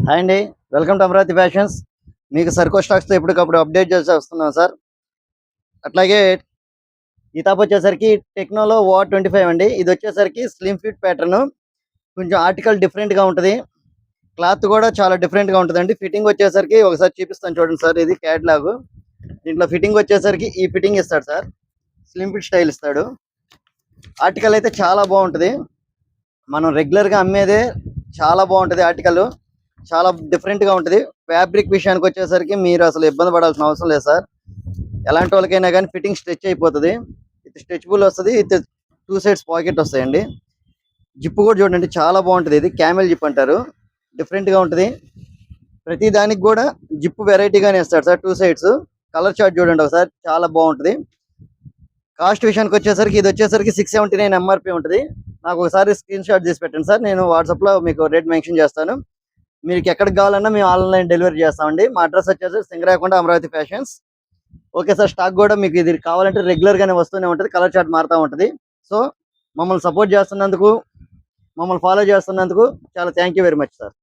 Hi అండి, welcome to Amaravati fashions. మీకు సరుకు స్టాక్స్తో ఎప్పటికప్పుడు అప్డేట్ చేసి వస్తున్నాం సార్. అట్లాగే ఈ టాప్ వచ్చేసరికి టెక్నోలో OR25 అండి. ఇది వచ్చేసరికి స్లిమ్ ఫిట్ ప్యాటర్న్, కొంచెం ఆర్టికల్ డిఫరెంట్గా ఉంటుంది. క్లాత్ కూడా చాలా డిఫరెంట్గా ఉంటుందండి. ఫిట్టింగ్ వచ్చేసరికి ఒకసారి చూపిస్తాను చూడండి సార్. ఇది క్యాట్లాగ్. దీంట్లో ఫిట్టింగ్ వచ్చేసరికి ఈ ఫిట్టింగ్ ఇస్తాడు సార్, స్లిమ్ ఫిట్ స్టైల్ ఇస్తాడు. ఆర్టికల్ అయితే చాలా బాగుంటుంది, మనం రెగ్యులర్గా అమ్మేదే. చాలా బాగుంటుంది ఆర్టికల్, చాలా డిఫరెంట్గా ఉంటుంది. ఫ్యాబ్రిక్ విషయానికి వచ్చేసరికి మీరు అసలు ఇబ్బంది పడాల్సిన అవసరం లేదు సార్. ఎలాంటి వాళ్ళకైనా కానీ ఫిట్టింగ్ స్ట్రెచ్ అయిపోతుంది. ఇది స్ట్రెచబుల్ వస్తుంది, ఇది 2 సైడ్స్ పాకెట్ వస్తాయండి. జిప్ కూడా చూడండి చాలా బాగుంటుంది. ఇది క్యామెల్ జిప్ అంటారు, డిఫరెంట్గా ఉంటుంది. ప్రతి దానికి కూడా జిప్ వెరైటీగానే ఇస్తాడు సార్, 2 సైడ్స్. కలర్ చార్ట్ చూడండి ఒకసారి, చాలా బాగుంటుంది. కాస్ట్ విషయానికి వచ్చేసరికి ఇది వచ్చేసరికి 679 MRP ఉంటుంది. నాకు ఒకసారి స్క్రీన్ షాట్ చేసి పెట్టండి సార్, నేను వాట్సాప్లో మీకు రేట్ మెన్షన్ చేస్తాను. మీకు ఎక్కడికి కావాలన్నా మేము ఆన్లైన్ డెలివరీ చేస్తామండి. మా అడ్రస్ వచ్చేసి Singarayakonda, Amaravati fashions. Okay sir, stock కూడా మీకు ఇది కావాలంటే రెగ్యులర్గానే వస్తూనే ఉంటుంది, కలర్ చార్ట్ మారుతూ ఉంటుంది. సో మమ్మల్ని సపోర్ట్ చేస్తున్నందుకు, మమ్మల్ని ఫాలో చేస్తున్నందుకు చాలా thank you very much sir.